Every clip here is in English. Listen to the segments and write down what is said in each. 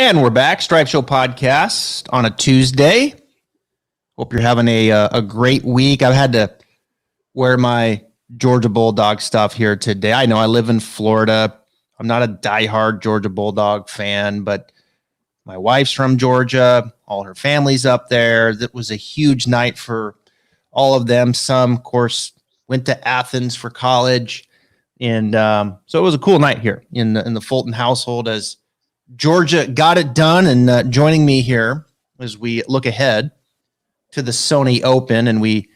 And we're back, Stripe Show podcast on a Tuesday. Hope you're having a great week. I've had to wear my Georgia Bulldog stuff here today. I know I live in Florida. I'm not a diehard Georgia Bulldog fan, but my wife's from Georgia. All her family's up there. That was a huge night for all of them. Some, of course, went to Athens for college. And so it was a cool night here in the Fulton household as Georgia got it done. And joining me here as we look ahead to the Sony Open, and we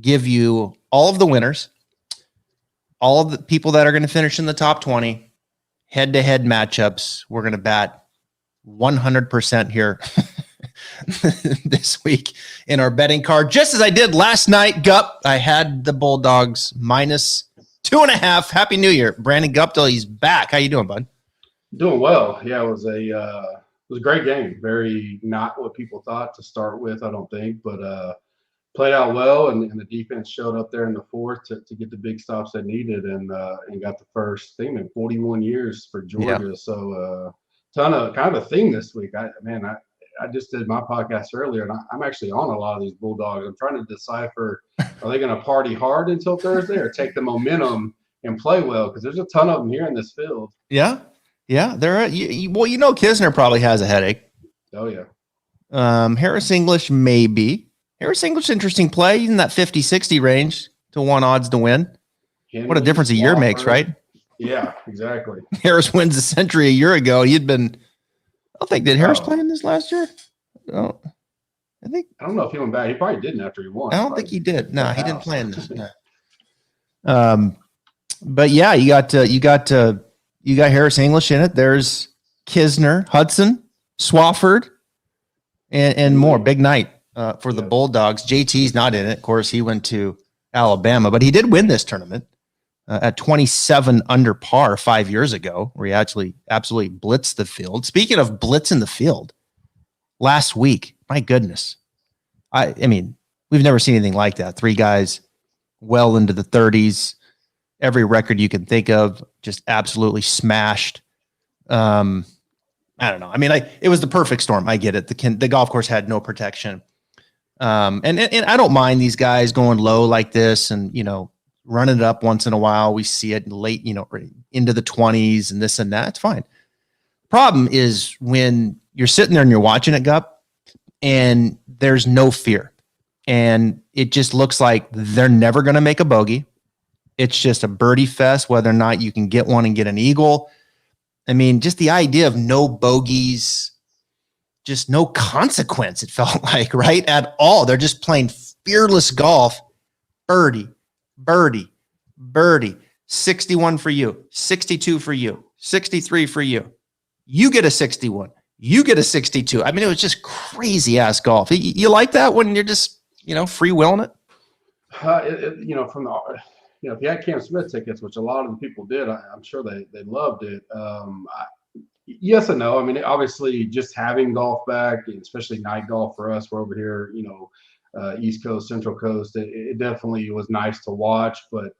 give you all of the winners, all of the people that are going to finish in the top 20, head-to-head matchups. We're going to bat 100% here this week in our betting card, just as I did last night. Gup, I had the Bulldogs minus 2.5. Happy New Year. Brandon Guptill, he's back. How you doing, bud? Doing well. Yeah, it was a great game. Very not what people thought to start with, I don't think, but played out well, and the defense showed up there in the fourth to get the big stops they needed, and got the first thing in 41 years for Georgia. Yeah. So ton of kind of a thing this week. I just did my podcast earlier, and I'm actually on a lot of these Bulldogs. I'm trying to decipher, are they going to party hard until Thursday or take the momentum and play well? Because there's a ton of them here in this field. Yeah. Yeah, well, Kisner probably has a headache. Oh, yeah. Harris English, maybe. Harris English, interesting play. He's in that 50-60 range to 1 odds to win. What a difference a year makes, right? Yeah, exactly. Harris wins the Century a year ago. Did Harris play in this last year? No. I don't know if he went back. He probably didn't after he won. I don't think he did. No, he didn't play in this. No. But yeah, you got Harris English in it. There's Kisner, Hudson, Swafford, and more. Big night for the Bulldogs. JT's not in it. Of course, he went to Alabama, but he did win this tournament at 27 under par 5 years ago, where he actually absolutely blitzed the field. Speaking of blitzing the field, last week, my goodness. I mean, we've never seen anything like that. 3 guys well into the 30s. Every record you can think of, just absolutely smashed. I don't know. I mean, it was the perfect storm. I get it. The golf course had no protection. And I don't mind these guys going low like this and, running it up once in a while. We see it late, into the 20s and this and that. It's fine. Problem is when you're sitting there and you're watching it, Gup, and there's no fear. And it just looks like they're never going to make a bogey. It's just a birdie fest, whether or not you can get one and get an eagle. I mean, just the idea of no bogeys, just no consequence, it felt like, right? At all. They're just playing fearless golf. Birdie, birdie, birdie. 61 for you, 62 for you, 63 for you. You get a 61. You get a 62. I mean, it was just crazy-ass golf. You like that when you're just, free-willing it? From the... if you had Cam Smith tickets, which a lot of the people did, I'm sure they loved it. Yes and no. I mean, obviously, just having golf back, especially night golf for us, we're over here, East Coast, Central Coast. It definitely was nice to watch, but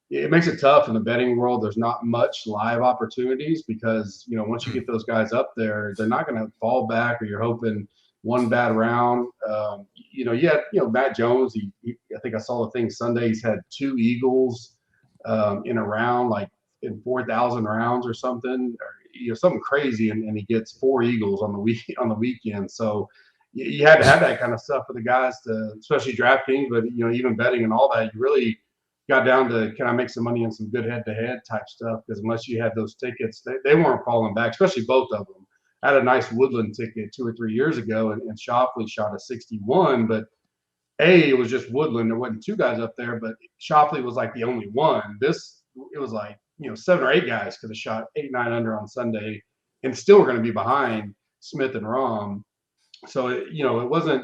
it makes it tough in the betting world. There's not much live opportunities because, once you get those guys up there, they're not going to fall back, or you're hoping one bad round. Matt Jones, I think I saw the thing Sunday, he's had 2 eagles in a round, like in 4,000 rounds or something, or something crazy, and he gets 4 eagles on the weekend. So you had to have that kind of stuff for the guys to, especially DraftKings, but even betting and all that, you really got down to, can I make some money on some good head-to-head type stuff? Because unless you had those tickets, they weren't falling back, especially both of them. I had a nice Woodland ticket 2 or 3 years ago, and Shoffley shot a 61, but it was just Woodland. There wasn't 2 guys up there, but Shoffley was like the only one. It was like, 7 or 8 guys could have shot 8, 9 under on Sunday and still were going to be behind Smith and Rahm. So, it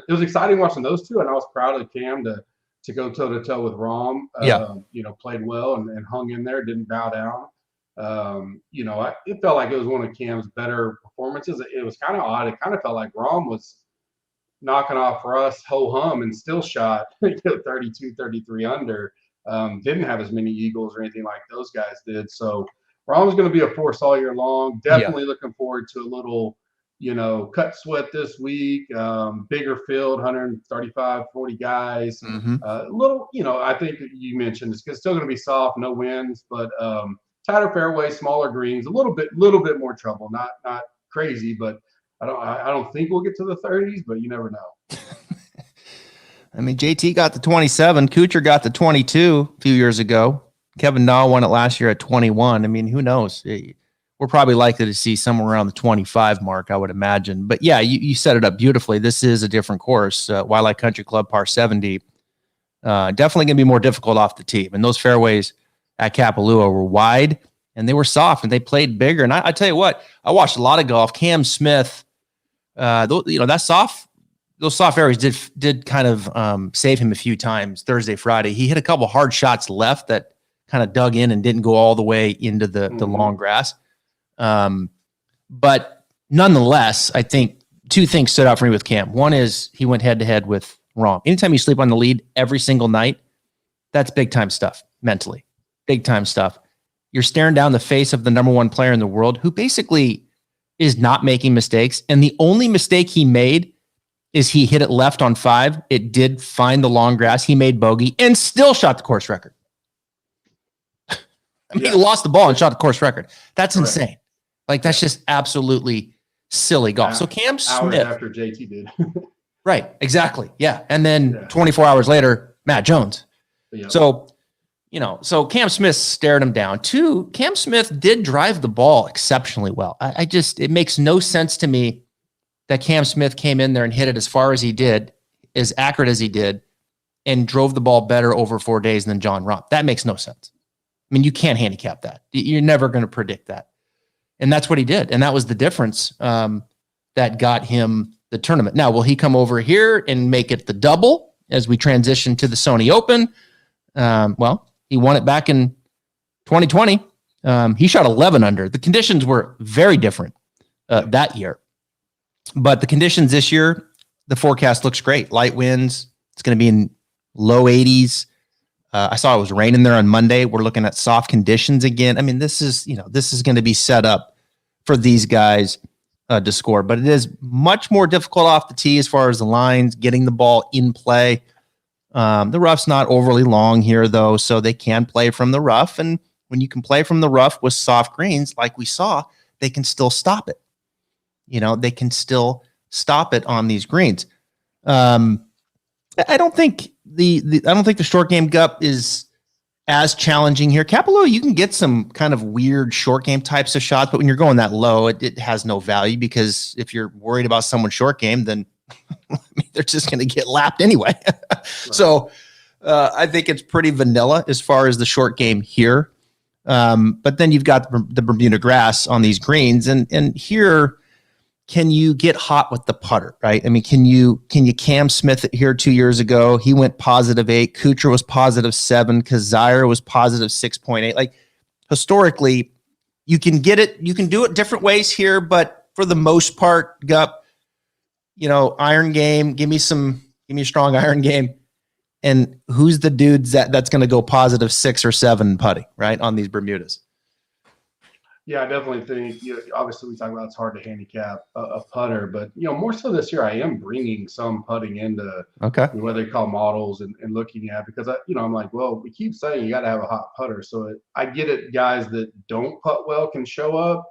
was exciting watching those 2, and I was proud of Cam to go toe-to-toe with Rahm. Played well and hung in there, didn't bow down. It felt like it was one of Cam's better performances. It was kind of odd. It kind of felt like Rahm was knocking off Russ ho-hum and still shot 32, 33 under. Didn't have as many eagles or anything like those guys did. So Rahm's going to be a force all year long. Definitely looking forward to a little, cut sweat this week, bigger field, 135, 40 guys. Little, I think you mentioned it's still going to be soft, no winds, but tighter fairway, smaller greens, a little bit more trouble. Not crazy, but I don't think we'll get to the 30s, but you never know. I mean, JT got the 27. Kuchar got the 22 a few years ago. Kevin Na won it last year at 21. I mean, who knows? We're probably likely to see somewhere around the 25 mark, I would imagine. But yeah, you set it up beautifully. This is a different course. Wildlife Country Club par 70. Definitely going to be more difficult off the tee. And those fairways at Kapalua were wide and they were soft and they played bigger. And I tell you what, I watched a lot of golf. Cam Smith, those soft fairways did kind of save him a few times Thursday, Friday. He hit a couple hard shots left that kind of dug in and didn't go all the way into the long grass. But nonetheless, I think two things stood out for me with Cam. One is he went head to head with Rahm. Anytime you sleep on the lead every single night, that's big time stuff mentally, big time stuff. You're staring down the face of the number one player in the world who basically is not making mistakes. And the only mistake he made is he hit it left on 5. It did find the long grass. He made bogey and still shot the course record. I mean, he lost the ball and shot the course record. That's insane. Like, that's just absolutely silly golf. So Cam Smith. Hours after JT did. Right. Exactly. Yeah. And then 24 hours later, Matt Jones. Yep. So Cam Smith stared him down. 2, Cam Smith did drive the ball exceptionally well. It makes no sense to me that Cam Smith came in there and hit it as far as he did, as accurate as he did, and drove the ball better over 4 days than John Rahm. That makes no sense. I mean, you can't handicap that. You're never going to predict that. And that's what he did. And that was the difference that got him the tournament. Now, will he come over here and make it the double as we transition to the Sony Open? Well, he won it back in 2020. He shot 11 under. The conditions were very different that year. But the conditions this year, the forecast looks great. Light winds. It's going to be in low 80s. I saw it was raining there on Monday. We're looking at soft conditions again. I mean, this is going to be set up for these guys to score, but it is much more difficult off the tee as far as the lines, getting the ball in play. The rough's not overly long here though, so they can play from the rough. And when you can play from the rough with soft greens, like we saw, they can still stop it. They can still stop it on these greens. I don't think the short game Gup is as challenging here. Kapalua, you can get some kind of weird short game types of shots, but when you're going that low, it has no value, because if you're worried about someone's short game, then they're just going to get lapped anyway. So I think it's pretty vanilla as far as the short game here. But then you've got the Bermuda grass on these greens, and here, can you get hot with the putter, right? I mean, can you Cam Smith it here 2 years ago? He went +8. Kuchar was +7. Kazire was +6.8. Like, historically, you can get it. You can do it different ways here, but for the most part, Gup, iron game. Give me a strong iron game. And who's the dudes that's going to go +6 or 7 putting, right, on these Bermudas? Yeah, I definitely think, obviously we talk about it's hard to handicap a putter, but, more so this year, I am bringing some putting into whether they call models and looking at, because, I'm like, well, we keep saying you got to have a hot putter. So I get it. Guys that don't putt well can show up,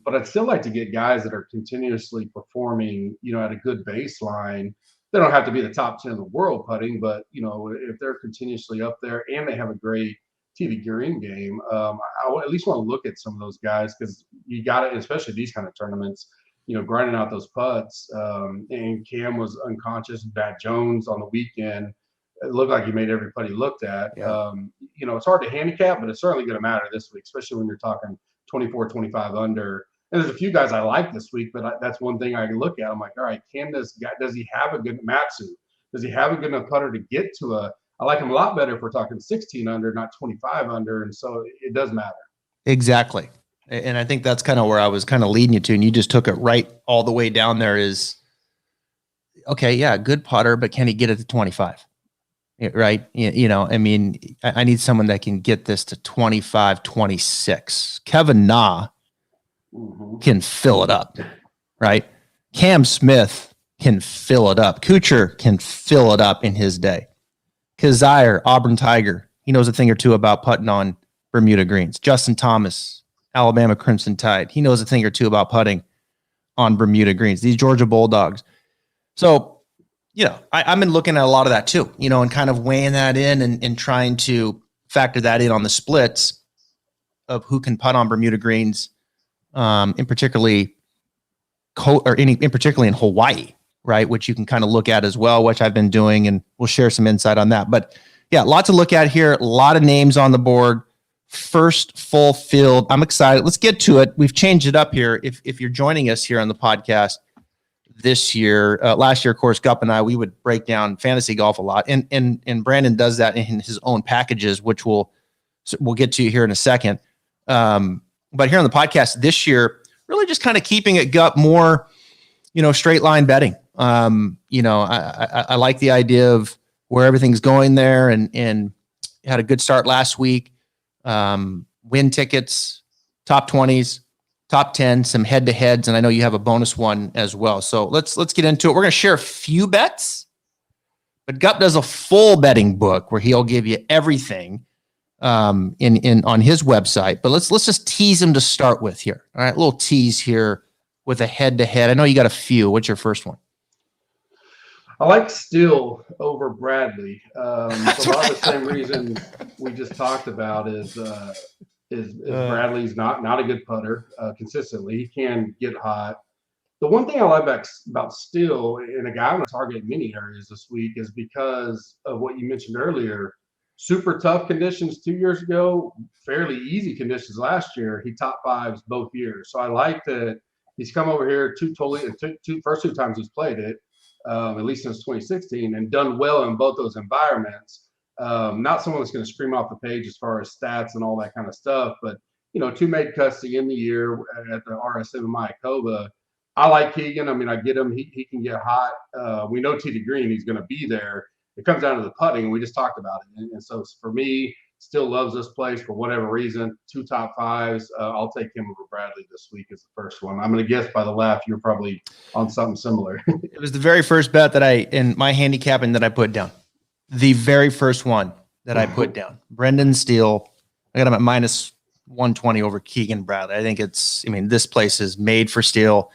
but I'd still like to get guys that are continuously performing, at a good baseline. They don't have to be the top 10 in the world putting, but, if they're continuously up there and they have a great TV green game, I at least want to look at some of those guys, because you got it, especially these kind of tournaments, grinding out those putts. And Cam was unconscious. Matt Jones on the weekend, it looked like he made every putt he looked at. Yeah. It's hard to handicap, but it's certainly going to matter this week, especially when you're talking 24, 25 under. And there's a few guys I like this week, but that's one thing I can look at. I'm like, all right, does he have a good Matsu? Does he have a good enough putter to get to I like him a lot better if we're talking 16 under, not 25 under. And so it does matter. Exactly. And I think that's kind of where I was kind of leading you to. And you just took it right all the way down there is, okay, yeah, good putter, but can he get it to 25? Right. I mean, I need someone that can get this to 25, 26. Kevin Na can fill it up. Right. Cam Smith can fill it up. Kuchar can fill it up in his day. Kazire, Auburn Tiger, he knows a thing or two about putting on Bermuda greens. Justin Thomas, Alabama Crimson Tide, he knows a thing or two about putting on Bermuda greens. These Georgia Bulldogs. So, I've been looking at a lot of that too, and kind of weighing that in and trying to factor that in on the splits of who can putt on Bermuda greens, in particularly in Hawaii, right? Which you can kind of look at as well, which I've been doing, and we'll share some insight on that. But yeah, lots to look at here. A lot of names on the board. First full field. I'm excited. Let's get to it. We've changed it up here. If you're joining us here on the podcast this year, last year, of course, Gup and I, we would break down fantasy golf a lot, and Brandon does that in his own packages, which we'll get to here in a second. But here on the podcast this year, really just kind of keeping it Gup more, straight line betting. I like the idea of where everything's going there, and had a good start last week. Win tickets, top 20s, top 10, some head to heads. And I know you have a bonus one as well. So let's get into it. We're going to share a few bets, but Gup does a full betting book where he'll give you everything, on his website. But let's just tease him to start with here. All right. A little tease here with a head to head. I know you got a few. What's your first one? I like Steele over Bradley. For a lot of the same reason we just talked about is Bradley's not a good putter consistently. He can get hot. The one thing I like about Steele, and a guy I'm going to target in many areas this week, is because of what you mentioned earlier. Super tough conditions 2 years ago, fairly easy conditions last year. He top fives both years. So I like that he's come over here first two times he's played it. At least since 2016, and done well in both those environments. Not someone that's going to scream off the page as far as stats and all that kind of stuff, but two made cuts to end the year at the RSM in Mayakoba. I like Keegan. I mean, I get him. He can get hot. We know T to green, he's going to be there. It comes down to the putting, and we just talked about it. And so for me, still loves this place for whatever reason. 2 top fives. I'll take him over Bradley this week as the first one. I'm going to guess by the laugh you're probably on something similar. It was the very first bet that in my handicapping that I put down. The very first one that I put down. Brendan Steele. I got him at minus 120 over Keegan Bradley. I think this place is made for Steele.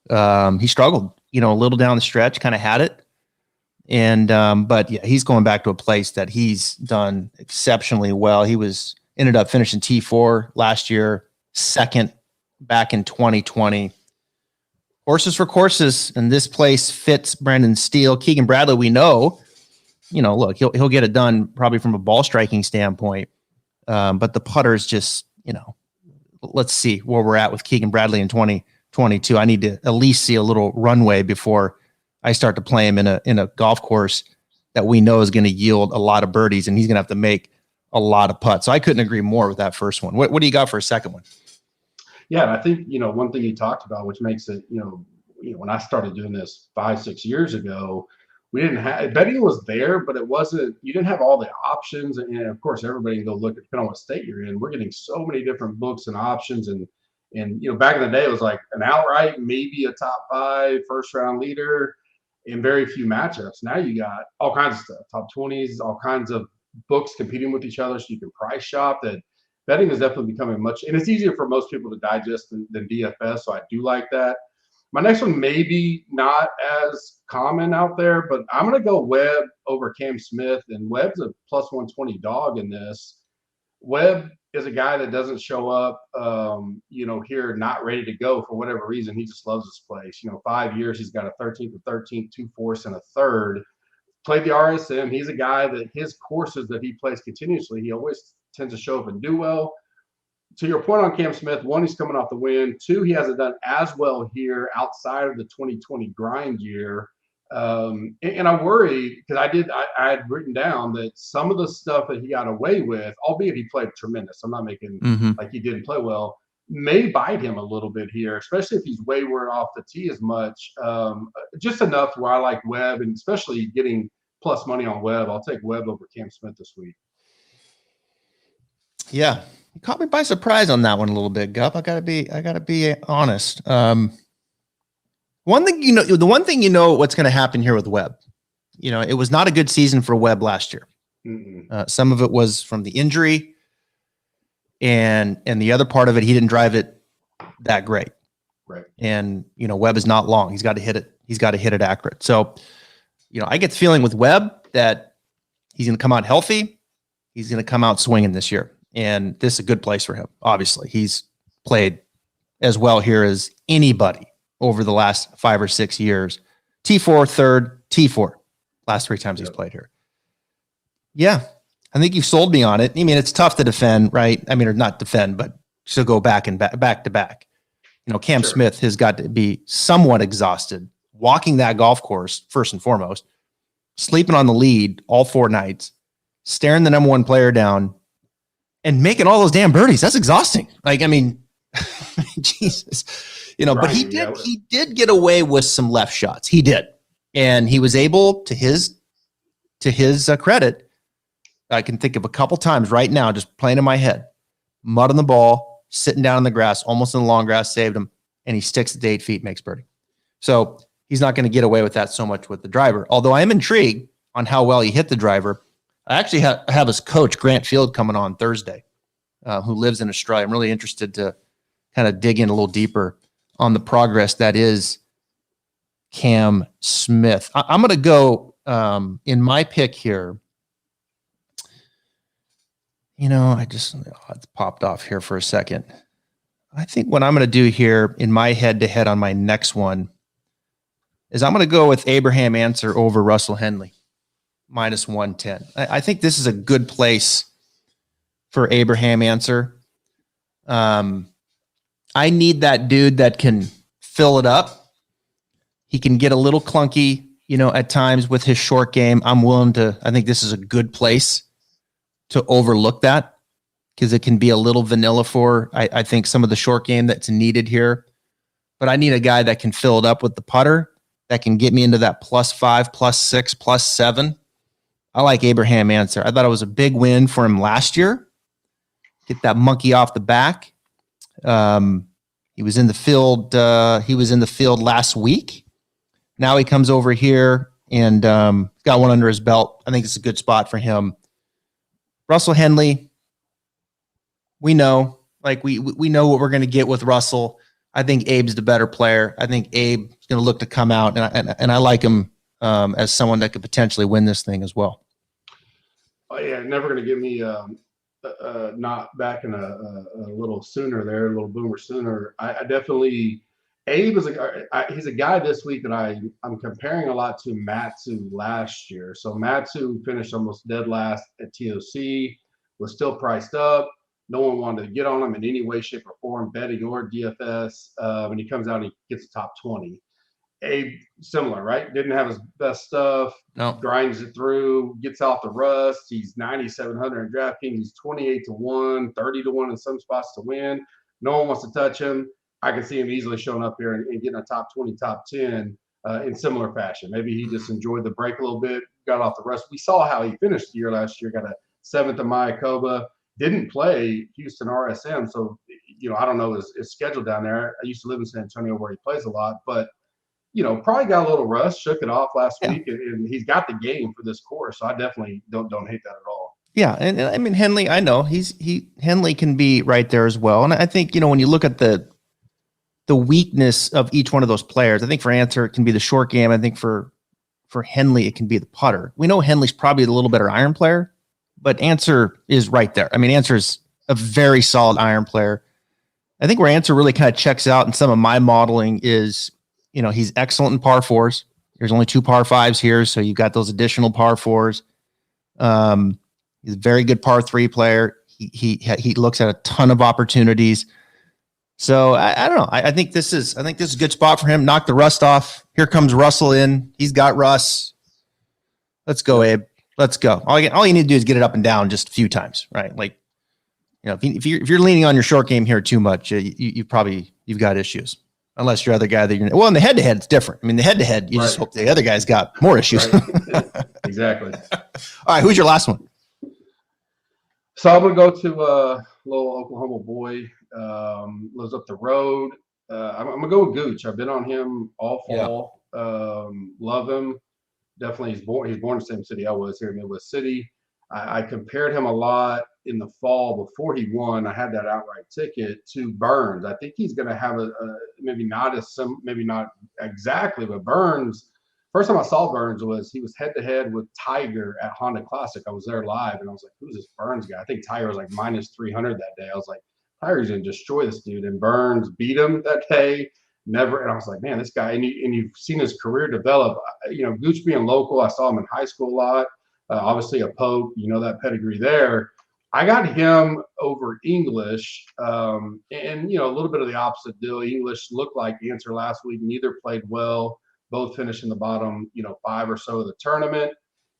He struggled, a little down the stretch, kind of had it. And, but yeah, he's going back to a place that he's done exceptionally well. He ended up finishing T4 last year, second back in 2020. Horses for courses, and this place fits Brendan Steele. Keegan Bradley, we know, look, he'll get it done probably from a ball striking standpoint. But the putters just, let's see where we're at with Keegan Bradley in 2022. I need to at least see a little runway before I start to play him in a golf course that we know is going to yield a lot of birdies, and he's going to have to make a lot of putts. So I couldn't agree more with that first one. What do you got for a second one? Yeah, and I think one thing you talked about, which makes it when I started doing this 5-6 years ago, we didn't have betting was there, but it wasn't. You didn't have all the options, and of course everybody can go look at depending on what state you're in. We're getting so many different books and options, and back in the day it was like an outright, maybe a top 5 first round leader. In very few matchups. Now you got all kinds of stuff, top 20s, all kinds of books competing with each other, so you can price shop. That betting is definitely becoming and it's easier for most people to digest than DFS, so I do like that. My next one may be not as common out there, but I'm going to go Webb over Cam Smith, and Webb's a plus 120 dog in this. Webb is a guy that doesn't show up, here not ready to go for whatever reason. He just loves this place. 5 years, he's got a 13th to 13th, 2 fourths, and a third. Played the RSM. He's a guy that his courses that he plays continuously, he always tends to show up and do well. To your point on Cam Smith, 1, he's coming off the win. 2, he hasn't done as well here outside of the 2020 grind year. And I worry because I had written down that some of the stuff that he got away with, albeit he played tremendous, I'm not making like he didn't play well, may bite him a little bit here, especially if he's wayward off the tee as much. Just enough where I like Webb, and especially getting plus money on Webb. I'll take Webb over Cam Smith this week. Yeah, you caught me by surprise on that one a little bit, Gup. I gotta be honest. What The one thing you know what's going to happen here with Webb. It was not a good season for Webb last year. Some of it was from the injury, and the other part of it, he didn't drive it that great. Right. And Webb is not long. He's got to hit it. He's got to hit it accurate. So, I get the feeling with Webb that he's going to come out healthy. He's going to come out swinging this year, and this is a good place for him. Obviously, he's played as well here as anybody over the last 5 or 6 years. T4 third, T4 last 3 times he's played here. Yeah, I think you've sold me on it. I mean, it's tough to defend, right? I mean, or not defend, but still go back to back. Cam Smith has got to be somewhat exhausted walking that golf course, first and foremost, sleeping on the lead all 4 nights, staring the number 1 player down, and making all those damn birdies. That's exhausting. Like, I mean, Jesus, but he did get away with some left shots. He did. And he was able, to his credit, I can think of a couple times right now, just playing in my head, mud on the ball, sitting down in the grass, almost in the long grass, saved him, and he sticks it to 8 feet, makes birdie. So he's not going to get away with that so much with the driver. Although I am intrigued on how well he hit the driver. I actually have his coach, Grant Field, coming on Thursday, who lives in Australia. I'm really interested to kind of dig in a little deeper on the progress that is Cam Smith. I'm going to go in my pick here. It's popped off here for a second. I think what I'm going to do here in my head-to-head on my next one is I'm going to go with Abraham Answer over Russell Henley, minus 110. I think this is a good place for Abraham Answer. I need that dude that can fill it up. He can get a little clunky, at times with his short game. I think this is a good place to overlook that because it can be a little vanilla for, I think, some of the short game that's needed here. But I need a guy that can fill it up with the putter, that can get me into that +5, +6, +7. I like Abraham Answer. I thought it was a big win for him last year. Get that monkey off the back. He was in the field. He was in the field last week. Now he comes over here and got one under his belt. I think it's a good spot for him. Russell Henley, we know what we're going to get with Russell. I think Abe's the better player. I think Abe's going to look to come out, and I like him as someone that could potentially win this thing as well. Oh yeah, never going to give me not back in a little sooner there, a little boomer sooner. I definitely, Abe is he's a guy this week that I'm comparing a lot to Matsu last year. So Matsu finished almost dead last at TOC, was still priced up. No one wanted to get on him in any way, shape, or form, betting or DFS. And he comes out and he gets the top 20. Abe, similar, right? Didn't have his best stuff. No. Grinds it through, gets out the rust. He's 9,700 in DraftKings. He's 28-1, 30-1 in some spots to win. No one wants to touch him. I can see him easily showing up here and getting a top 20, top 10 in similar fashion. Maybe he just enjoyed the break a little bit, got off the rust. We saw how he finished the year last year, got a 7th in Mayakoba. Didn't play Houston RSM, so I don't know his schedule down there. I used to live in San Antonio where he plays a lot, but probably got a little rust, shook it off last week, and he's got the game for this course. So I definitely don't hate that at all. Yeah, and I mean Henley, I know Henley can be right there as well, and I think when you look at the weakness of each one of those players, I think for Answer it can be the short game. I think for Henley it can be the putter. We know Henley's probably a little better iron player, but Answer is right there. I mean, Answer is a very solid iron player. I think where Answer really kind of checks out in some of my modeling is, he's excellent in par 4s. There's only 2 par 5s here, so you've got those additional par 4s. He's a very good par 3 player. He looks at a ton of opportunities. So I don't know. I think this is a good spot for him. Knock the rust off. Here comes Russell in. He's got Russ. Let's go, Abe. Let's go. All you need to do is get it up and down just a few times, right? Like, if you're leaning on your short game here too much, you've got issues. Unless your other guy that in the head-to-head, it's different. I mean, the head-to-head, you just hope the other guy's got more issues. Right. Exactly. All right, who's your last one? So I'm going to go to a little Oklahoma boy, lives up the road. I'm gonna go with Gooch. I've been on him all fall. Love him. Definitely, he's born in the same city I was here in Midwest City. I compared him a lot in the fall before he won. I had that outright ticket to Burns. I think he's going to have maybe not exactly, but Burns. First time I saw Burns he was head to head with Tiger at Honda Classic. I was there live, and I was like, "Who's this Burns guy?" I think Tiger was like minus 300 that day. I was like, "Tiger's going to destroy this dude," and Burns beat him that day. Never, and I was like, man, this guy, and you've seen his career develop. Gooch being local, I saw him in high school a lot. Obviously, a Pope, that pedigree there. I got him over English, and a little bit of the opposite deal. English looked like answer last week. Neither played well. Both finished in the bottom, 5 or so of the tournament.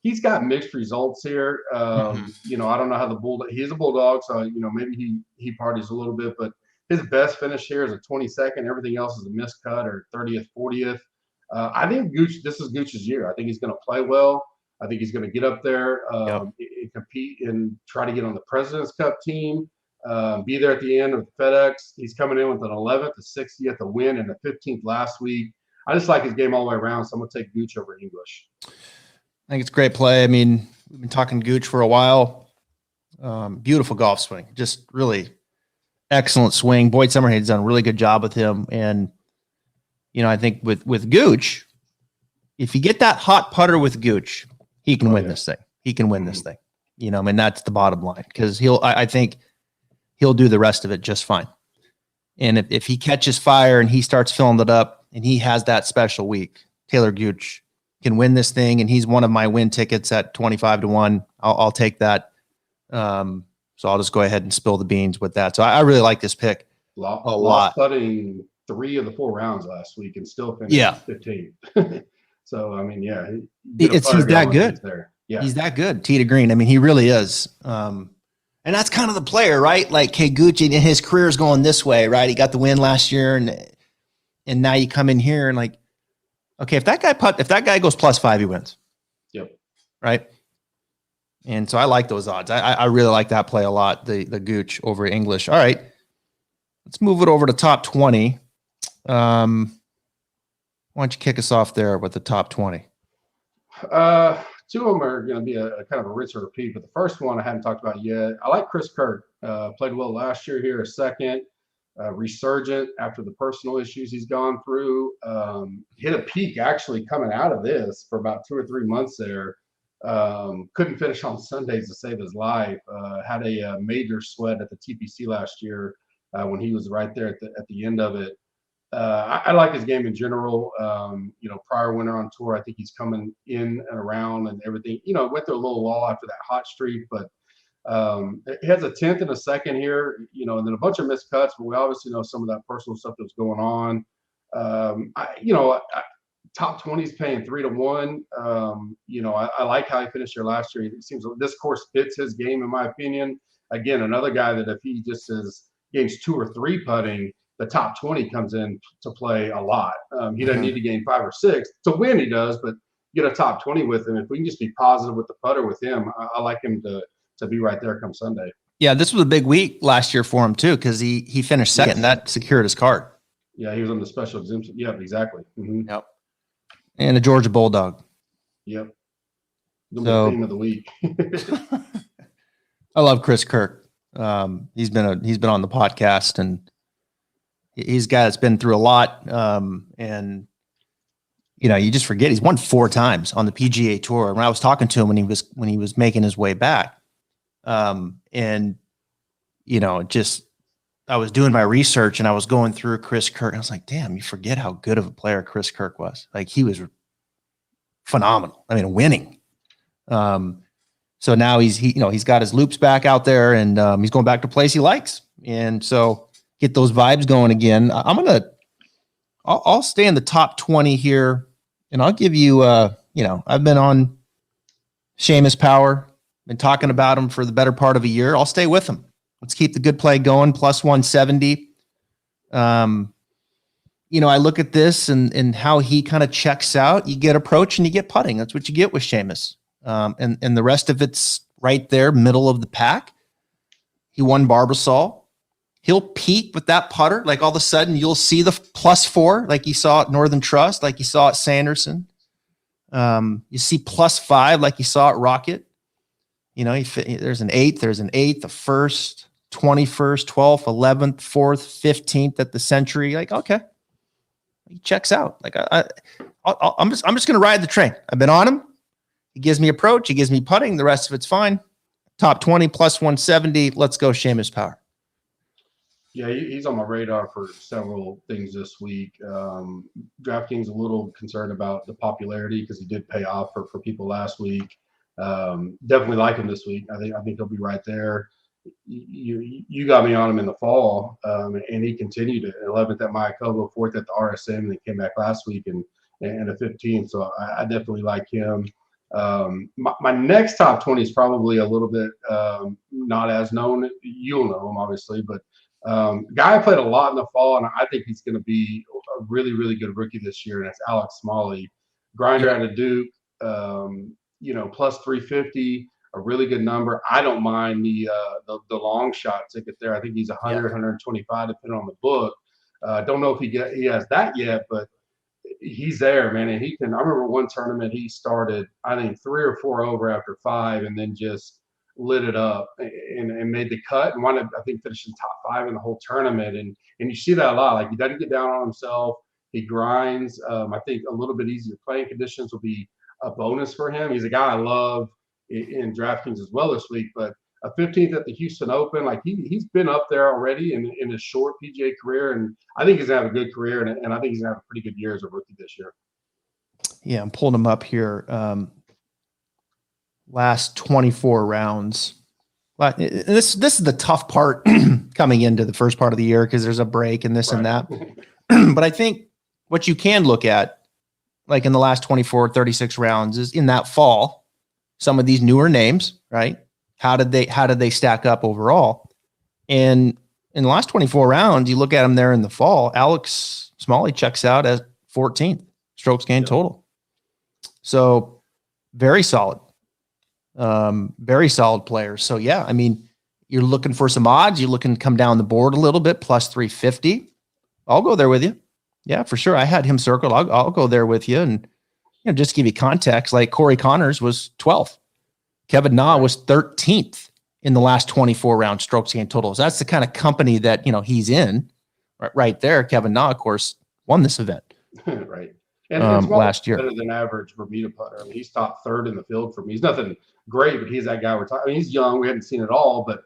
He's got mixed results here. I don't know how he's a Bulldog, so maybe he parties a little bit, but his best finish here is a 22nd. Everything else is a miscut or 30th, 40th. I think this is Gooch's year. I think he's going to play well. I think he's going to get up there and compete and try to get on the President's Cup team, be there at the end of FedEx. He's coming in with an 11th, a 60th, a win, and a 15th last week. I just like his game all the way around, so I'm going to take Gooch over English. I think it's a great play. I mean, we've been talking Gooch for a while. Beautiful golf swing. Just really excellent swing. Boyd Summerhade's done a really good job with him. And, I think with Gooch, if you get that hot putter with Gooch, he can win this thing. He can win this thing. That's the bottom line, because I think he'll do the rest of it just fine. And if he catches fire and he starts filling it up and he has that special week, Taylor Gooch can win this thing. And he's one of my win tickets at 25-1. I'll take that. So I'll just go ahead and spill the beans with that. So I really like this pick a lot. Putting 3 of the 4 rounds last week and still finished 15. So I mean, he's that good. Yeah, he's that good. Tee to green. I mean, he really is. And that's kind of the player, right? Like Gucci, and his career is going this way, right? He got the win last year, and now you come in here and like, okay, if that guy goes +5, he wins. Yep. Right. And so I like those odds. I really like that play a lot, the Gooch over English. All right, let's move it over to top 20. Why don't you kick us off there with the top 20? 2 of them are going to be a kind of a rinse or repeat, but the first one I haven't talked about yet. I like Chris Kirk. Played well last year here, a second. Resurgent after the personal issues he's gone through. Hit a peak actually coming out of this for about 2 or 3 months there. Couldn't finish on Sundays to save his life. Had a major sweat at the TPC last year when he was right there at the end of it. I like his game in general. Prior winner on tour, I think he's coming in and around and everything. Went through a little lull after that hot streak, but he has a 10th and a 2nd here. And then a bunch of missed cuts, but we obviously know some of that personal stuff that's going on. Top 20 is paying 3-1. I like how he finished here last year. It seems like this course fits his game, in my opinion. Again, another guy that if he just gains 2 or 3 putting, the top 20 comes in to play a lot. He doesn't need to gain 5 or 6 to win. He does, but get a top 20 with him. If we can just be positive with the putter with him, I like him to be right there come Sunday. Yeah, this was a big week last year for him too, because he finished second, and that secured his card. Yeah, he was on the special exemption. Yeah, exactly. Mm-hmm. Yep. And a Georgia Bulldog. Yep. The theme of the week. I love Chris Kirk. He's been on the podcast, and he's a guy that's been through a lot. And you just forget he's won 4 times on the PGA Tour. When I was talking to him when he was making his way back, I was doing my research and I was going through Chris Kirk. And I was like, damn, you forget how good of a player Chris Kirk was. Like, he was phenomenal. I mean, winning. So now he's got his loops back out there, and he's going back to a place he likes. And so get those vibes going again. I'll stay in the top 20 here, and I'll give you, I've been on Seamus Power, been talking about him for the better part of a year. I'll stay with him. Let's keep the good play going. Plus 170. I look at this and how he kind of checks out. You get approach and you get putting. That's what you get with Seamus. And the rest of it's right there, middle of the pack. He won Barbasol. he'll peak with that putter. Like all of a sudden you'll see the +4, like you saw at Northern Trust, like you saw at Sanderson. You see +5, like you saw at Rocket. You know, there's an 8th, the 1st, 21st, 12th, 11th, 4th, 15th at the Century. Like, okay, he checks out. Like I'm just going to ride the train. I've been on him. He gives me approach. He gives me putting. The rest of it's fine. Top 20 +170. Let's go, Seamus Power. Yeah, he's on my radar for several things this week. DraftKings a little concerned about the popularity because he did pay off for people last week. Definitely like him this week. I think he'll be right there. You got me on him in the fall, and he continued it. 11th at Mayakoba, 4th at the RSM, and he came back last week and a 15th. So I definitely like him. My next top 20 is probably a little bit not as known. You'll know him obviously, but guy I played a lot in the fall, and I think he's going to be a really, really good rookie this year, and that's Alex Smalley, grinder out of Duke. You know, +350, a really good number. I don't mind the long shot ticket there. I think he's 100, 125, depending on the book. Don't know if he has that yet, but he's there, man. And he can. I remember one tournament he started, I think 3 or 4 over after 5, and then just lit it up and made the cut and wound up, I think, finishing top 5 in the whole tournament. And you see that a lot. Like, he doesn't get down on himself. He grinds. I think a little bit easier playing conditions will be a bonus for him. He's a guy I love in DraftKings as well this week. But a 15th at the Houston Open, like he's been up there already in his short PGA career, and I think he's gonna have a good career, and I think he's gonna have a pretty good year as a rookie this year. Yeah, I'm pulling him up here. Last 24 rounds. This is the tough part coming into the first part of the year because there's a break and this and that. But I think what you can look at, like in the last 24, 36 rounds, is in that fall, some of these newer names, right? How did they stack up overall? And in the last 24 rounds, you look at them there in the fall, Alex Smalley checks out as 14th strokes gained total. So very solid. Very solid players. So yeah, I mean, you're looking for some odds. You're looking to come down the board a little bit, +350. I'll go there with you. Yeah, for sure. I had him circled. I'll go there with you. And just to give you context, like Corey Connors was 12th. Kevin Na was 13th in the last 24 round strokes gained totals. That's the kind of company that, he's in right there. Kevin Na, of course, won this event. Right. And last year. Better than average Bermuda putter. I mean, he's top 3rd in the field for me. He's nothing great, but he's that guy we're talking. I mean, he's young. We haven't seen it all, but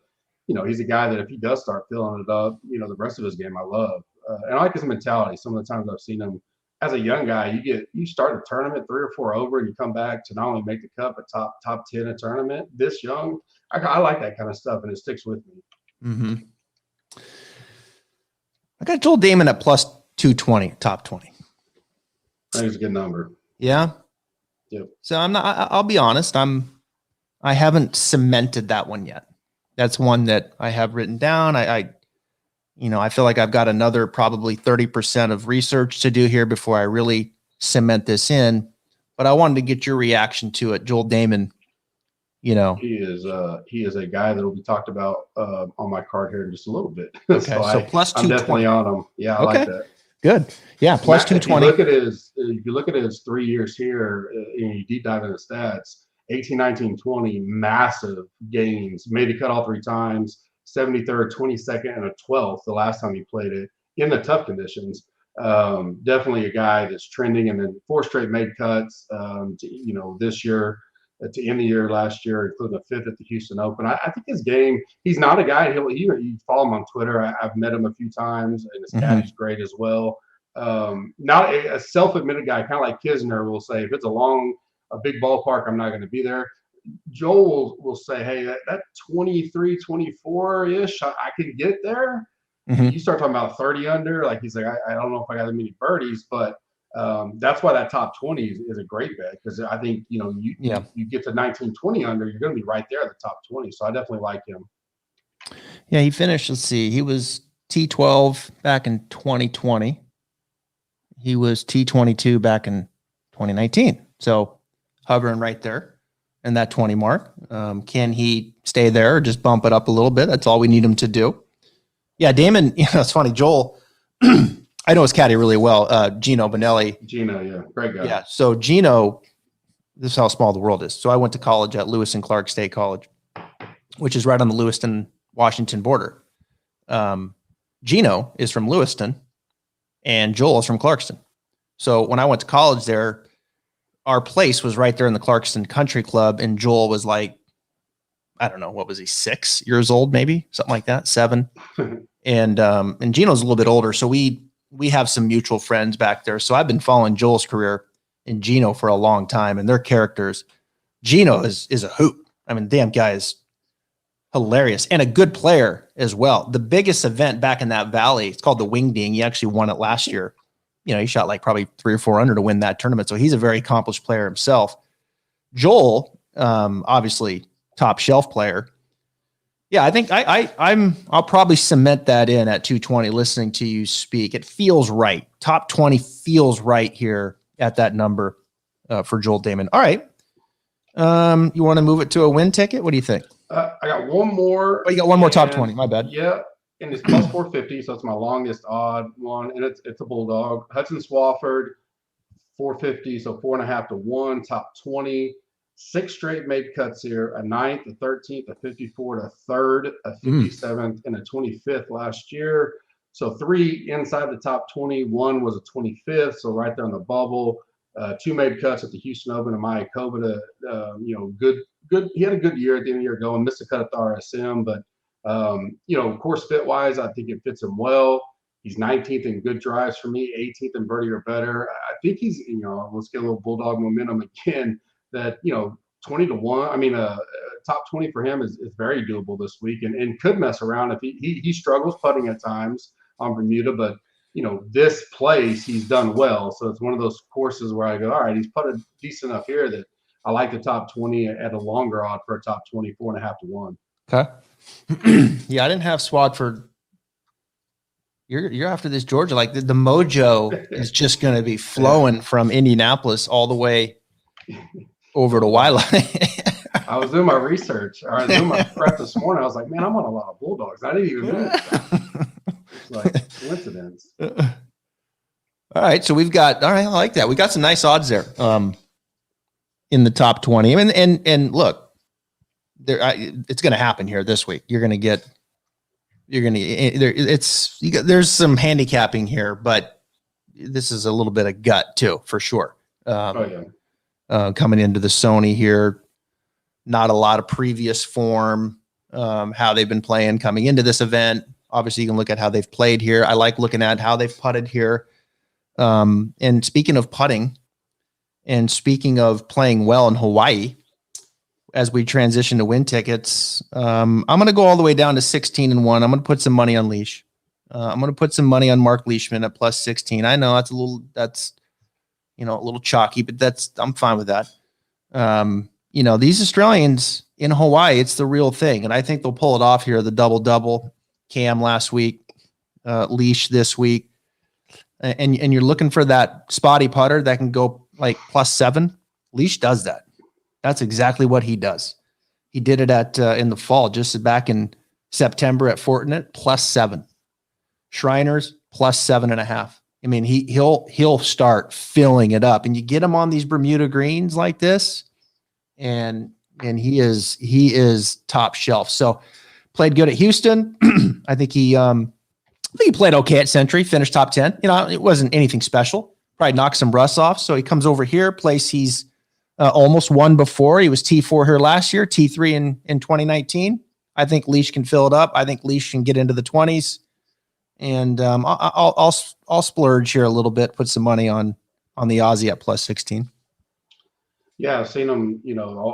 he's a guy that if he does start filling it up, the rest of his game I love. And I like his mentality. Some of the times I've seen him as a young guy, you start a tournament 3 or 4 over, and you come back to not only make the cut, but top 10 a tournament this young. I like that kind of stuff, and it sticks with me. Mm-hmm. I got Joel Damon at +220, top 20. I think it's a good number. Yeah. Yep. So I'll be honest. I haven't cemented that one yet. That's one that I have written down. I feel like I've got another probably 30% of research to do here before I really cement this in, but I wanted to get your reaction to it. Joel Damon, He is a guy that will be talked about on my card here in just a little bit. Okay. so +220. I'm definitely on him. Yeah. I like that. Good. Yeah. +220. If you look at his 3 years here, and you deep dive into stats, 18, 19, 20, massive gains, made the cut all 3 times, 73rd, 22nd, and a 12th the last time he played it in the tough conditions. Definitely a guy that's trending, and then 4 straight made cuts, this year, to end the year last year, including a 5th at the Houston Open. I think his game, he's not a guy, you follow him on Twitter. I've met him a few times, and his caddy's great as well. Not a self-admitted guy, kind of like Kisner will say, if it's a big ballpark, I'm not going to be there. Joel will say, hey, that 23, 24-ish, I can get there. Mm-hmm. You start talking about 30 under, like he's like, I don't know if I got that many birdies, but that's why that top 20 is a great bet, because I think you get to 19, 20 under, you're going to be right there at the top 20. So I definitely like him. Yeah, he finished. Let's see, he was T12 back in 2020. He was T22 back in 2019. So hovering right there in that 20 mark. Can he stay there or just bump it up a little bit? That's all we need him to do. Yeah, Damon, it's funny. Joel, I know his caddy really well, Gino Bonelli. Gino, yeah, great guy. Yeah, so Gino, this is how small the world is. So I went to college at Lewis and Clark State College, which is right on the Lewiston, Washington border. Gino is from Lewiston, and Joel is from Clarkston. So when I went to college there, our place was right there in the Clarkston Country Club, and Joel was like, I don't know, what was he, 6 years old, maybe something like that, 7. And Gino's a little bit older, so we have some mutual friends back there. So I've been following Joel's career and Gino for a long time, and their characters. Gino is a hoot. I mean, damn guy is hilarious and a good player as well. The biggest event back in that valley, it's called the Wing Ding. He actually won it last year. He shot like probably 300 or 400 to win that tournament. So he's a very accomplished player himself. Joel, obviously top shelf player. Yeah, I think I'll probably cement that in at 220 listening to you speak. It feels right. Top 20 feels right here at that number for Joel Damon. All right. You want to move it to a win ticket? What do you think? I got one more. Oh, you got one more top 20. My bad. Yeah, and it's plus 450, so it's my longest odd one, and it's a bulldog. Hudson Swafford, 450, so 4.5 to 1, top 20. 6 straight made cuts here: a 9th, a 13th, a 54th, a 3rd, a 57th, and a 25th last year. So 3 inside the top 20. 1 was a 25th, so right there on the bubble. 2 made cuts at the Houston Open and Mayakovita. Good. He had a good year at the end of the year going. Missed a cut at the RSM, but of course, fit wise, I think it fits him well. He's 19th in good drives for me, 18th in birdie or better. I think he's, let's get a little bulldog momentum again. That 20 to 1. I mean, top 20 for him is very doable this week, and could mess around if he struggles putting at times on Bermuda, but this place he's done well. So it's one of those courses where I go, all right, he's putted decent enough here that I like the top 20 at a longer odd for a top 20, 4.5 to 1. Okay. Yeah, I didn't have Swadford. You're after this Georgia. Like the mojo is just going to be flowing from Indianapolis all the way over to Wildlife. I was doing my research, or I was doing my prep this morning. I was like, man, I'm on a lot of Bulldogs. I didn't even know that. It's like coincidence. All right, so we've got. All right, I like that. We got some nice odds there. In the top 20. I mean, and look, it's going to happen here this week. There's some handicapping here, but this is a little bit of gut too, for sure. Coming into the Sony here, not a lot of previous form, how they've been playing coming into this event. Obviously, you can look at how they've played here. I like looking at how they've putted here. And speaking of putting, and speaking of playing well in Hawaii, as we transition to win tickets, I'm going to go all the way down to 16-1. I'm going to put some money on Leash. I'm going to put some money on Mark Leishman at plus 16. I know that's a little chalky, but I'm fine with that. These Australians in Hawaii, it's the real thing. And I think they'll pull it off here. The double, Cam last week, Leash this week. And you're looking for that spotty putter that can go like plus 7. Leash does that. That's exactly what he does. He did it in the fall, just back in September at Fortinet, plus 7. Shriners, plus 7.5. I mean, he'll start filling it up, and you get him on these Bermuda greens like this, and he is top shelf. So played good at Houston. I think he played okay at Century, finished top 10. It wasn't anything special. Probably knocked some rust off. So he comes over here, place he's almost won before. He was T4 here last year, T3 in 2019. I think Leash can fill it up. I think Leash can get into the 20s. And I'll splurge here a little bit, put some money on the Aussie at plus 16. Yeah, I've seen them,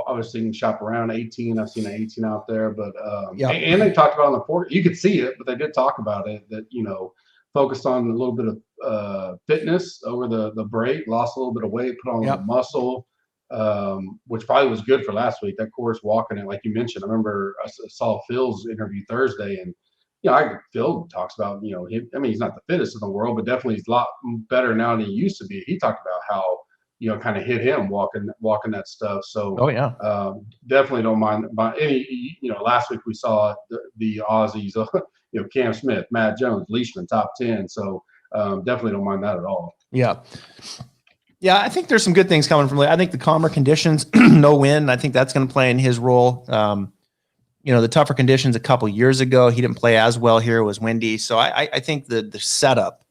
obviously can shop around 18. I've seen an 18 out there, but and they talked about on the port. You could see it, but they did talk about it that, focused on a little bit of fitness over the break, lost a little bit of weight, put on a little muscle, which probably was good for last week. That course walking it, like you mentioned, I remember I saw Phil's interview Thursday, and Phil talks about, he's not the fittest in the world, but definitely he's a lot better now than he used to be. He talked about how, kind of hit him walking that stuff. So, definitely don't mind any, last week we saw the Aussies Cam Smith, Matt Jones, Leishman, top 10. So definitely don't mind that at all. Yeah. Yeah, I think there's some good things coming from it. I think the calmer conditions, no wind, I think that's going to play in his role. The tougher conditions a couple years ago, he didn't play as well here. It was windy. So I think the setup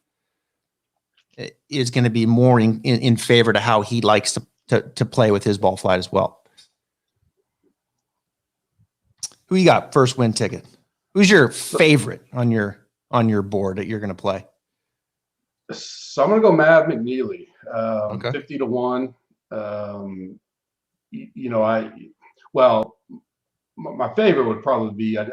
is going to be more in favor to how he likes to play with his ball flight as well. Who you got first win ticket? Who's your favorite on your board that you're going to play? So I'm going to go Mav McNeely, Okay. 50 to 1. My favorite would probably be, I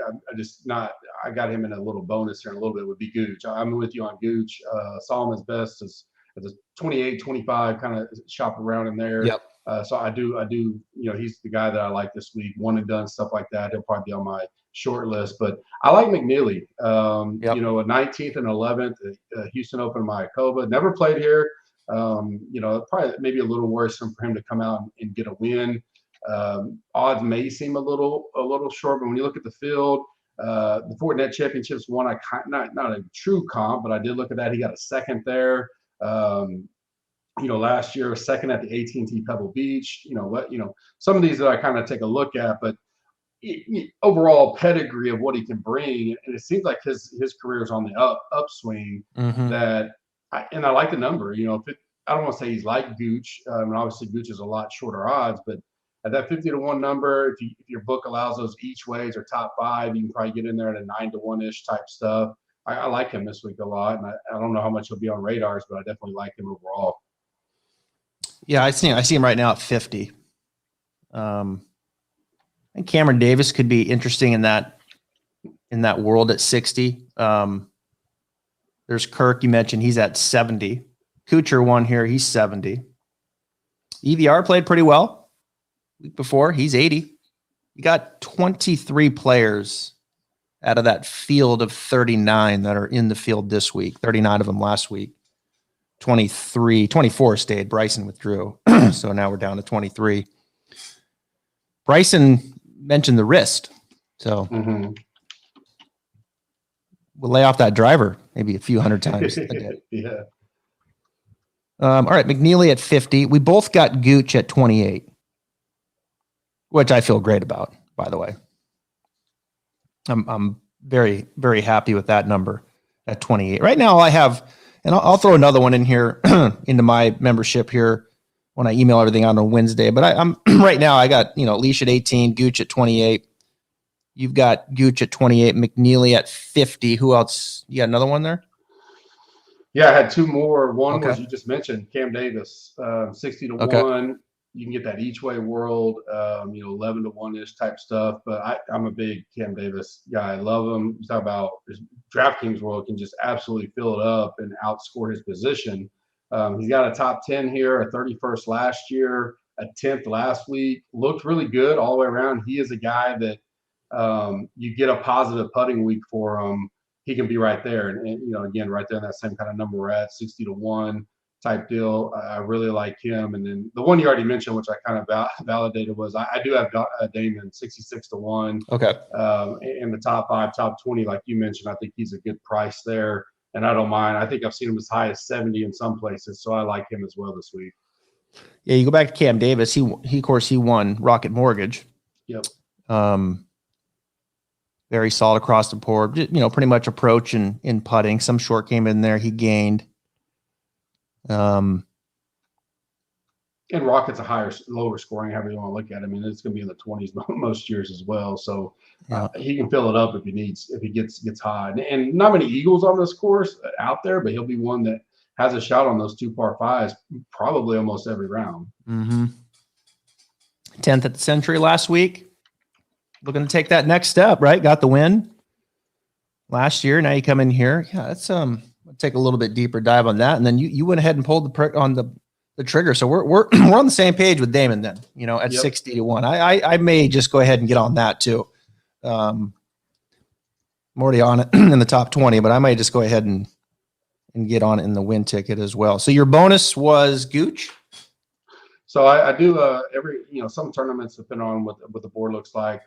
got him in a little bonus here in a little bit, would be Gooch. I'm with you on Gooch. Saw him as best as a 28, 25, kind of shop around in there. Yep. So I do, he's the guy that I like this week, one and done, stuff like that. He'll probably be on my short list, but I like McNeely. A 19th and 11th, Houston Open Mayakoba, never played here. Probably maybe a little worse for him to come out and get a win. Odds may seem a little short, but when you look at the field, the Fortinet Championships one, not a true comp, but I did look at that. He got a second there. Last year, a second at the AT&T Pebble Beach. Some of these that I kind of take a look at, but overall pedigree of what he can bring, and it seems like his career is on the upswing. Mm-hmm. I like the number. I don't want to say he's like Gooch. Obviously Gooch is a lot shorter odds, but at that 50 to 1 number, if your book allows those each ways or top 5, you can probably get in there at a 9 to 1-ish type stuff. I like him this week a lot, and I don't know how much he'll be on radars, but I definitely like him overall. Yeah, I see him right now at 50. And Cameron Davis could be interesting in that world at 60. There's Kirk, you mentioned, he's at 70. Kuchar won here, he's 70. EVR played pretty well week before, he's 80. You got 23 players out of that field of 39 that are in the field this week, 39 of them last week. 24 stayed. Bryson withdrew. So now we're down to 23. Bryson mentioned the wrist. So we'll lay off that driver maybe a few hundred times a day. Yeah. All right. McNeely at 50. We both got Gooch at 28, which I feel great about, by the way. I'm very, very happy with that number at 28. Right now, I have, and I'll throw another one in here into my membership here when I email everything out on Wednesday. But I'm right now, I got, Leash at 18, Gooch at 28. You've got Gooch at 28, McNeely at 50. Who else? You got another one there? Yeah, I had two more. One was you just mentioned, Cam Davis, 60 to 1. You can get that each way world, 11 to 1-ish type stuff. But I'm a big Cam Davis guy. I love him. You talk about his DraftKings world can just absolutely fill it up and outscore his position. He's got a top 10 here, a 31st last year, a 10th last week. Looked really good all the way around. He is a guy that you get a positive putting week for him, he can be right there. And again, right there in that same kind of number we're at, 60 to 1 type deal. I really like him. And then the one you already mentioned, which I kind of validated, was I do have Damon, 66 to 1. Okay. In the top 5, top 20, like you mentioned, I think he's a good price there. And I don't mind. I think I've seen him as high as 70 in some places. So I like him as well this week. Yeah, you go back to Cam Davis. He of course, he won Rocket Mortgage. Yep. Very solid across the board. Pretty much approach in putting. Some short game in there. He gained. And Rocket's a lower scoring, however you want to look at it. I mean, it's going to be in the 20s most years as well. So he can fill it up if he gets high. And not many Eagles on this course out there, but he'll be one that has a shot on those 2 par 5s probably almost every round. 10th at the Century last week. Looking to take that next step, right? Got the win last year. Now you come in here. Yeah, that's I'll take a little bit deeper dive on that. And then you went ahead and pulled the trigger. So we're on the same page with Damon then, at 60 to 1. I may just go ahead and get on that too. I'm already on it in the top 20, but I might just go ahead and get on it in the win ticket as well. So your bonus was Gooch? So I do every, some tournaments depend on what the board looks like.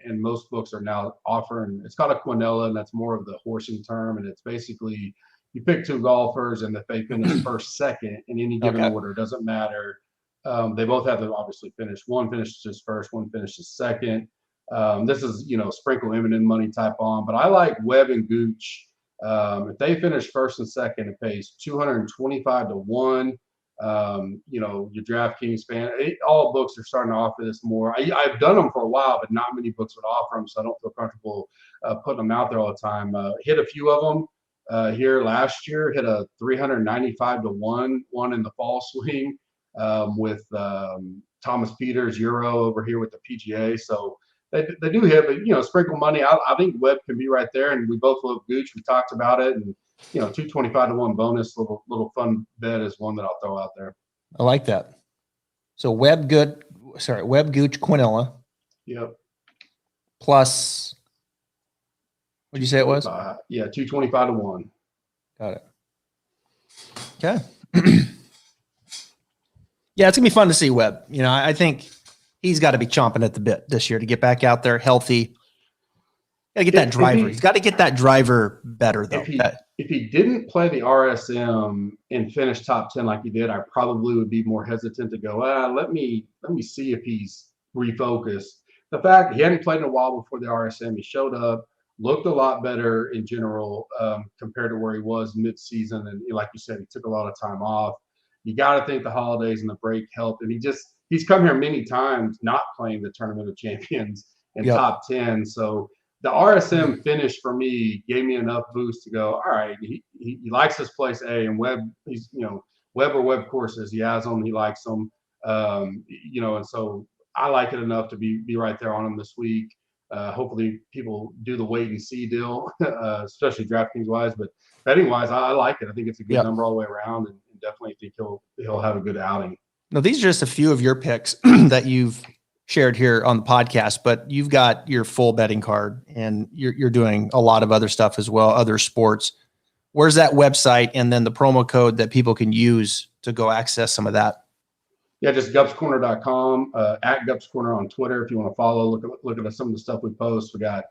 And most books are now offering, it's called a Quinella, and that's more of the horsing term. And it's basically you pick two golfers, and if they finish first, second in any given order, doesn't matter. They both have to obviously finish. One finishes first, one finishes second. This is, sprinkle imminent money type on, but I like Webb and Gooch. If they finish first and second, it pays 225 to 1. Your DraftKings fan, all books are starting to offer this more. I've done them for a while, but not many books would offer them, so I don't feel comfortable putting them out there all the time. Hit a few of them here last year. Hit a 395 to 1 in the fall swing with Thomas Peters Euro over here with the PGA. So they do hit, but sprinkle money. I think Webb can be right there, and we both love Gooch. We talked about it, and 225 to 1 bonus, little fun bet is one that I'll throw out there. I like that. So Webb Gooch, Quinella. Yep. Plus, what did you say it was? 225 to 1. Got it. Okay. Yeah, it's gonna be fun to see Webb. I think he's got to be chomping at the bit this year to get back out there healthy. Got to get that driver. He's got to get that driver better, though. If he didn't play the RSM and finish top 10 like he did, I probably would be more hesitant to go, let me see if he's refocused. The fact he hadn't played in a while before the RSM, he showed up, looked a lot better in general compared to where he was mid-season. And like you said, he took a lot of time off. You got to think the holidays and the break helped. And he's come here many times not playing the Tournament of Champions and top 10. So the RSM finish for me gave me enough boost to go, all right, he likes this place A, and Webb, he's, Webb or Webb courses, he has them, he likes them, and so I like it enough to be right there on him this week. Hopefully people do the wait and see deal, especially DraftKings wise, but betting wise, I like it. I think it's a good number all the way around, and definitely think he'll have a good outing. Now, these are just a few of your picks that you've shared here on the podcast, but you've got your full betting card, and you're doing a lot of other stuff as well, other sports. Where's that website, and then the promo code that people can use to go access some of that? Yeah, just gupscorner.com, at gupscorner on Twitter if you want to follow. Look at some of the stuff we post. We got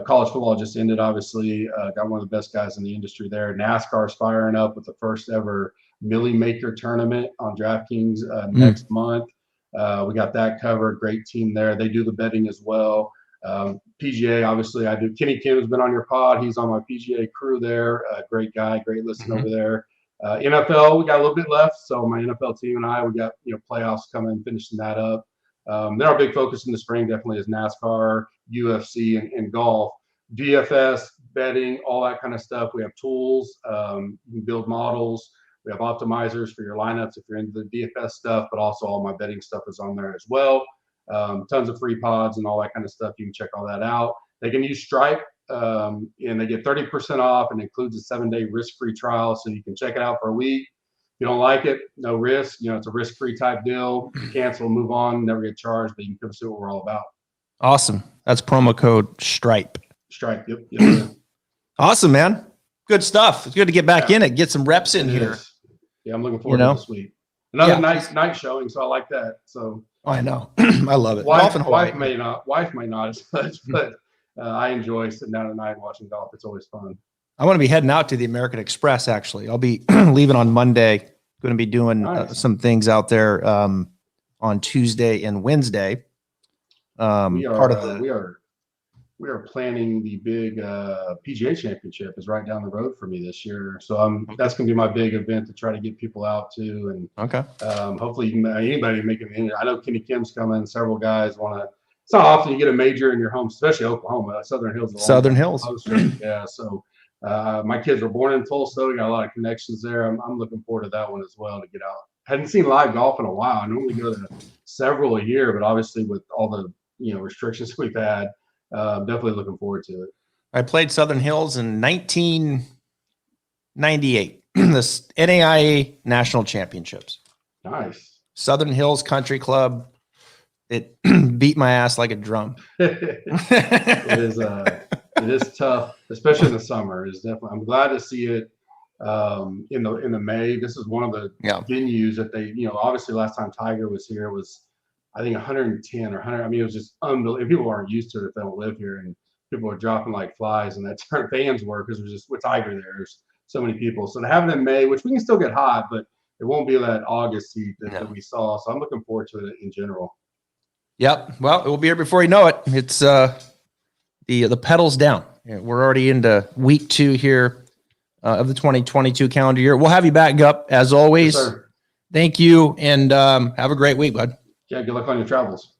college football just ended, obviously. Got one of the best guys in the industry there. NASCAR's firing up with the first ever Millie Maker tournament on DraftKings next month. We got that covered. Great team there. They do the betting as well. PGA, obviously, I do. Kenny Kim's been on your pod. He's on my PGA crew there. Great guy, great listen over there. NFL, we got a little bit left. So my NFL team and I, we got playoffs coming, finishing that up. Then our big focus in the spring definitely is NASCAR, UFC, and golf. DFS, betting, all that kind of stuff. We have tools. You can build models. We have optimizers for your lineups if you're into the DFS stuff, but also all my betting stuff is on there as well. Tons of free pods and all that kind of stuff. You can check all that out. They can use Stripe, and they get 30% off, and includes a 7-day risk-free trial, so you can check it out for a week. If you don't like it, no risk. It's a risk-free type deal. Cancel, move on, never get charged, but you can come see what we're all about. Awesome. That's promo code Stripe. Stripe, yep. Awesome, man. Good stuff. It's good to get back in it, get some reps in here. Yeah, I'm looking forward to this week. Another night showing, so I like that. So I know. I love it. Wife may not as much, but I enjoy sitting down at night and watching golf. It's always fun. I want to be heading out to the American Express, actually. I'll be leaving on Monday. Going to be doing some things out there on Tuesday and Wednesday. We are planning the big PGA Championship is right down the road for me this year. So that's going to be my big event to try to get people out to. And hopefully anybody making it. I know Kenny Kim's coming. Several guys want to. It's not often you get a major in your home, especially Oklahoma. Southern Hills. Yeah. So my kids were born in Tulsa. We got a lot of connections there. I'm looking forward to that one as well to get out. Hadn't seen live golf in a while. I normally go to several a year, but obviously with all the restrictions we've had. Definitely looking forward to it. I played Southern Hills in 1998, the NAIA National Championships. Nice. Southern Hills Country Club. It beat my ass like a drum. It is tough, especially in the summer. It's definitely. I'm glad to see it in the May. This is one of the venues that they, obviously last time Tiger was here it was, I think 110 or 100. I mean, it was just unbelievable. People aren't used to it if they don't live here, and people were dropping like flies, and that's where fans were because it was just with Tiger there. There's so many people. So to have it in May, which we can still get hot, but it won't be that August heat that we saw. So I'm looking forward to it in general. Yep. Well, it will be here before you know it. It's the pedal's down. We're already into week 2 here of the 2022 calendar year. We'll have you back, Gup, as always. Yes, sir. Thank you, and have a great week, bud. Yeah, good luck on your travels.